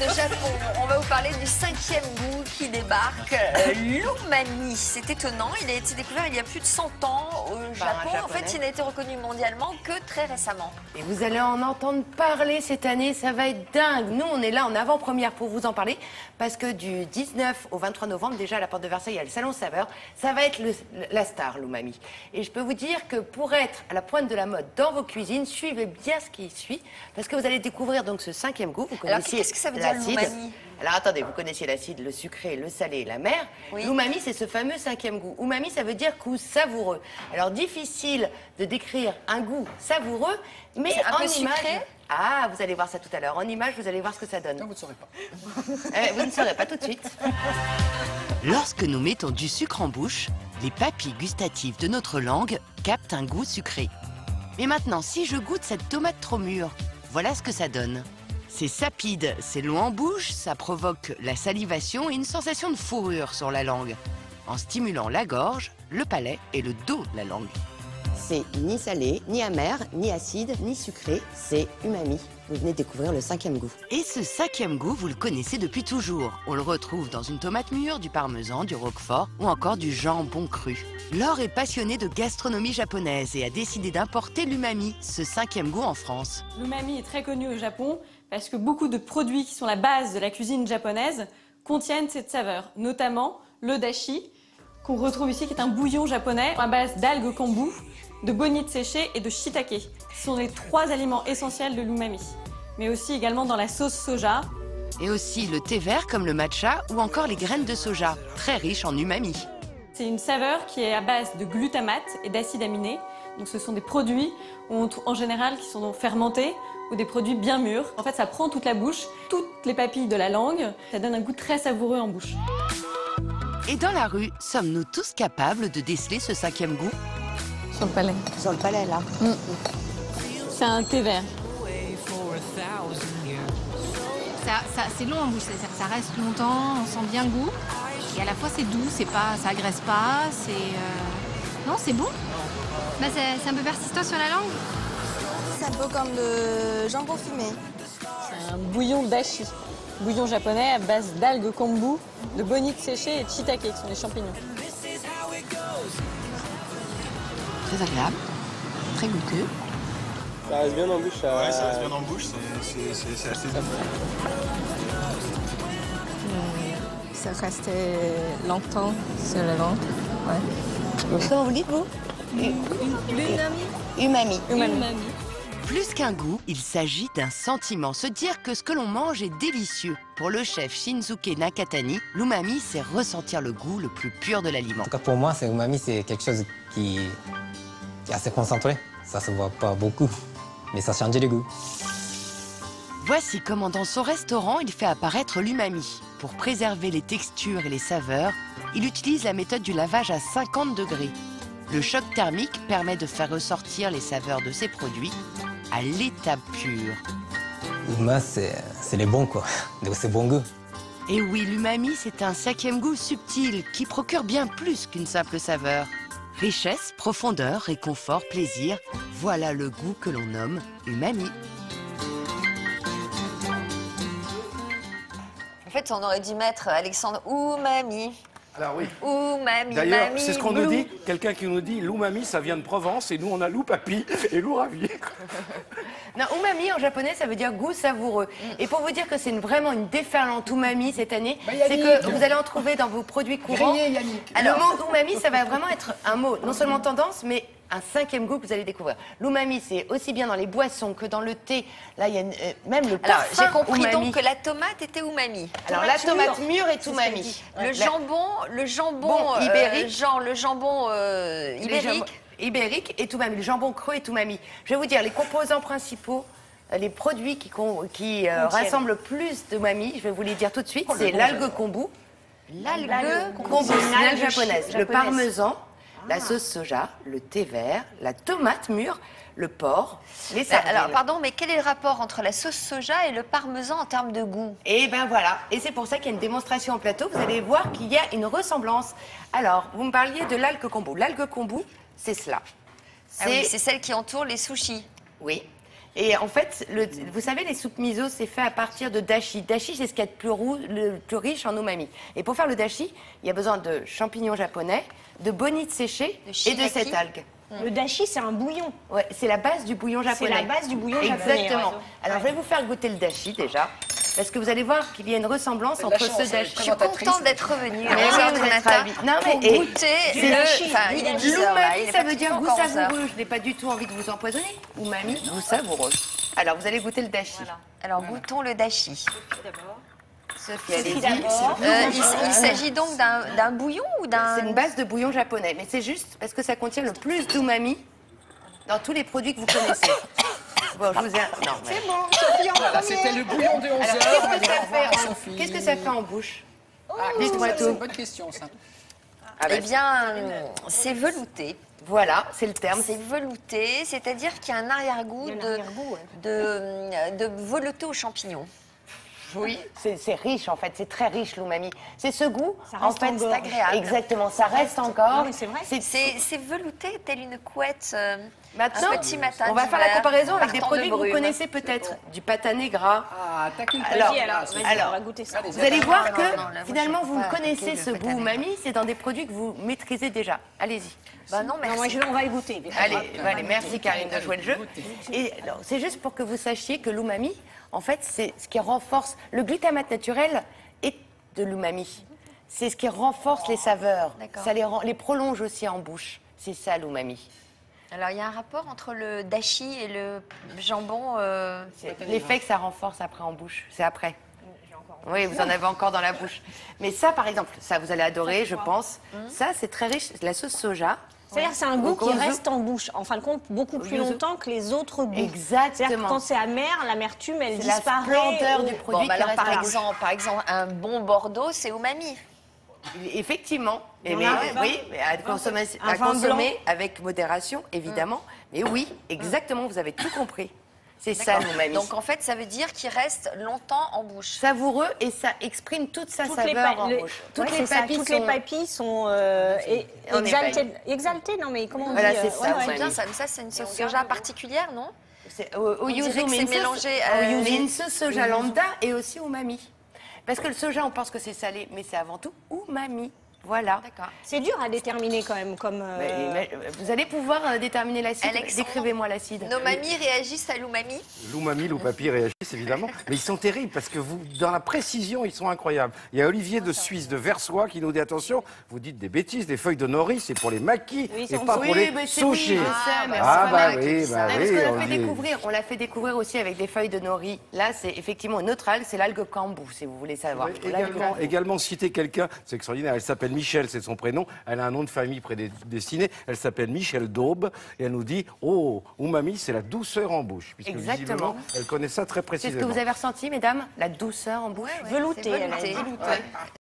de Japon. On va vous parler du 5e goût qui débarque, l'umami. C'est étonnant, il a été découvert il y a plus de 100 ans au Japon. En fait, il n'a été reconnu mondialement que très récemment. Et vous allez en entendre parler cette année, ça va être dingue. Nous, on est là en avant-première pour vous en parler, parce que du 19 au 23 novembre, déjà à la Porte de Versailles, il y a le Salon Saveur. Ça va être la star, l'umami. Et je peux vous dire que pour être à la pointe de la mode dans vos cuisines, suivez bien ce qui suit, parce que vous allez découvrir donc ce 5e goût. Vous Alors, qu'est-ce que ça veut dire l'umami? Alors attendez, vous connaissez l'acide, le sucré, le salé, la mer. Oui. L'umami, c'est ce fameux 5e goût. Umami, ça veut dire goût savoureux. Alors difficile de décrire un goût savoureux, mais un peu image. Sucré. Ah, vous allez voir ça tout à l'heure. En image, vous allez voir ce que ça donne. Non, vous ne saurez pas. Vous ne saurez pas tout de suite. Lorsque nous mettons du sucre en bouche, les papilles gustatives de notre langue captent un goût sucré. Mais maintenant, si je goûte cette tomate trop mûre, voilà ce que ça donne. C'est sapide, c'est long en bouche, ça provoque la salivation et une sensation de fourrure sur la langue, en stimulant la gorge, le palais et le dos de la langue. C'est ni salé, ni amer, ni acide, ni sucré, c'est umami. Vous venez de découvrir le 5e goût. Et ce 5e goût, vous le connaissez depuis toujours. On le retrouve dans une tomate mûre, du parmesan, du roquefort ou encore du jambon cru. Laure est passionnée de gastronomie japonaise et a décidé d'importer l'umami, ce 5e goût en France. L'umami est très connu au Japon parce que beaucoup de produits qui sont la base de la cuisine japonaise contiennent cette saveur, notamment le dashi, qu'on retrouve ici, qui est un bouillon japonais à base d'algues kombu, de bonite séchée et de shiitake. Ce sont les 3 aliments essentiels de l'umami, mais aussi également dans la sauce soja. Et aussi le thé vert comme le matcha ou encore les graines de soja, très riches en umami. C'est une saveur qui est à base de glutamate et d'acides aminés. Donc ce sont des produits en général qui sont fermentés ou des produits bien mûrs. En fait, ça prend toute la bouche, toutes les papilles de la langue. Ça donne un goût très savoureux en bouche. Et dans la rue, sommes-nous tous capables de déceler ce 5e goût? Sur le palais. Sur le palais, là. C'est un thé vert. C'est long en bouche, ça reste longtemps, on sent bien le goût. Et à la fois c'est doux, ça agresse pas, non, c'est bon. Bah, c'est un peu persistant sur la langue. C'est un peu comme le jambon fumé. C'est un bouillon dashi, bouillon japonais à base d'algues kombu, de bonite séchée et de shiitake, qui sont des champignons. Très agréable, très goûteux. Ça reste bien en bouche. Ouais, ça reste bien en bouche, c'est assez doux. Ça reste longtemps sur la langue. Ouais. Comment vous dites, vous? Umami. Umami. Plus qu'un goût, il s'agit d'un sentiment. Se dire que ce que l'on mange est délicieux. Pour le chef Shinsuke Nakatani, l'umami, c'est ressentir le goût le plus pur de l'aliment. En tout cas, pour moi, l'umami, c'est quelque chose qui est assez concentré. Ça se voit pas beaucoup, mais ça change le goût. Voici comment dans son restaurant, il fait apparaître l'umami. Pour préserver les textures et les saveurs, il utilise la méthode du lavage à 50 degrés. Le choc thermique permet de faire ressortir les saveurs de ces produits à l'état pur. L'umami, c'est les bons, quoi. C'est bon goût. Et oui, l'umami, c'est un 5e goût subtil qui procure bien plus qu'une simple saveur. Richesse, profondeur, réconfort, plaisir, voilà le goût que l'on nomme umami. En fait, on aurait dû mettre Alexandre umami. Alors oui. Umami. D'ailleurs, umami, c'est ce qu'on nous blue. dit. Quelqu'un qui nous dit l'umami, ça vient de Provence, et nous, on a loup papi et loup ravi. Non, umami en japonais, ça veut dire goût savoureux. Et pour vous dire que c'est vraiment une déferlante umami cette année, c'est que vous allez en trouver dans vos produits courants. Grillé, Yannick. Alors, le mot umami, ça va vraiment être un mot, non seulement tendance, mais un 5e goût que vous allez découvrir. L'umami, c'est aussi bien dans les boissons que dans le thé. Là, il y a même le Alors, parfum j'ai compris umami. donc que la tomate était umami. Alors, la tomate mûre est umami. Le jambon ibérique. le jambon ibérique. Ibérique et umami. Le jambon creux et umami. Je vais vous dire, les composants principaux, les produits qui rassemblent le plus d'umami, je vais vous les dire tout de suite, c'est l'algue kombu. L'algue Kombu, c'est une algue japonaise. Le parmesan, la sauce soja, le thé vert, la tomate mûre, le porc, les sardines. Alors, pardon, mais quel est le rapport entre la sauce soja et le parmesan en termes de goût? Et ben voilà, et c'est pour ça qu'il y a une démonstration en plateau. Vous allez voir qu'il y a une ressemblance. Alors, vous me parliez de l'algue kombu. L'algue kombu, c'est cela. Ah oui, c'est celle qui entoure les sushis. Oui. Et en fait, vous savez, les soupes miso, c'est fait à partir de dashi. Dashi, c'est ce qu'il y a de le plus riche en umami. Et pour faire le dashi, il y a besoin de champignons japonais, de bonites séchées et de cette algue. Le dashi, c'est un bouillon. Ouais, c'est la base du bouillon japonais. C'est la base du bouillon japonais. Exactement. Alors, je vais vous faire goûter le dashi déjà. Parce que vous allez voir qu'il y a une ressemblance entre ce dashi. Je suis contente d'être revenue. Non, pour goûter l'umami, ça veut dire goût savoureux. Je n'ai pas du tout envie de vous empoisonner. Umami, goût savoureux. Alors, vous allez goûter le dashi. Voilà. Alors, goûtons le dashi. Sophie, allez-y. Il s'agit donc d'un bouillon ou d'un... C'est une base de bouillon japonais, mais c'est juste parce que ça contient le plus d'umami dans tous les produits que vous connaissez. Bon, je vous ai... Non, mais... C'est bon, Sophie en Voilà, c'était le bouillon de 11 heures. Qu'est-ce que ça fait en bouche? Dites-moi tout. C'est une bonne question, ça. Eh bien, c'est velouté. Voilà, c'est le terme. C'est velouté, c'est-à-dire qu'il y a un arrière-goût de velouté aux champignons. Oui, c'est riche en fait, c'est très riche l'umami. C'est ce goût, en fait, c'est agréable. Exactement, ça reste encore. C'est vrai. C'est velouté, telle une couette. Maintenant, un petit matin on va faire la comparaison avec des partant de produits que vous brume. connaissez peut-être. Du pâtané gras. Ah, t'as qu'une Alors, on va goûter ça. Vous allez voir que là, finalement moi, je vous peux pas connaissez goûter ce le goût pâtané. umami, c'est dans des produits que vous maîtrisez déjà. Allez-y. Bah non, merci. On va y goûter. Allez, merci Karine de jouer le jeu. Et c'est juste pour que vous sachiez que l'umami, en fait, c'est ce qui renforce. Le glutamate naturel est de l'umami. C'est ce qui renforce les saveurs. Ça les prolonge aussi en bouche. C'est ça l'umami. Alors, il y a un rapport entre le dashi et le jambon. L'effet que ça renforce après en bouche, c'est après. Oui, vous en avez encore dans la bouche. Mais ça, par exemple, ça vous allez adorer, je pense. Ça, c'est très riche. La sauce soja. C'est-à-dire que c'est un goût qui reste en bouche, en fin de compte, beaucoup plus longtemps que les autres goûts. Exactement. C'est-à-dire que quand c'est amer, l'amertume, elle disparaît. La splendeur du produit qui reste par exemple, un bon Bordeaux, c'est umami. Effectivement. Oui, mais à consommer avec modération, évidemment. Mais oui, exactement, vous avez tout compris. C'est ça l'umami. Donc en fait, ça veut dire qu'il reste longtemps en bouche. Savoureux et ça exprime toute sa saveur en bouche. Toutes les papilles sont exaltées. Non mais comment on dit c'est ça. Ça, c'est une sauce soja particulière, non? Au yuzu, c'est mélangé. C'est une sauce soja lambda et aussi umami. Parce que le soja, on pense que c'est salé, mais c'est avant tout umami. Voilà. D'accord. C'est dur à déterminer quand même. Mais vous allez pouvoir déterminer l'acide. Décrivez-moi l'acide. Nos mamies réagissent à l'umami. L'umami, l'oupapi réagissent évidemment. Mais ils sont terribles parce que vous, dans la précision, ils sont incroyables. Il y a Olivier de Suisse, de Versoix, qui nous dit attention, vous dites des bêtises, des feuilles de nori, c'est pour les maquis et pas pour les sushis. On l'a fait découvrir aussi avec des feuilles de nori. Là, c'est effectivement une autre algue, c'est l'algue kambou, si vous voulez savoir. Également citer quelqu'un, c'est extraordinaire, elle s'appelle Michel, c'est son prénom, elle a un nom de famille prédestiné, elle s'appelle Michel Daube, et elle nous dit, oh, umami, c'est la douceur en bouche. Puisque visiblement, elle connaît ça très précisément. C'est ce que vous avez ressenti, mesdames? La douceur en bouche? Velouté.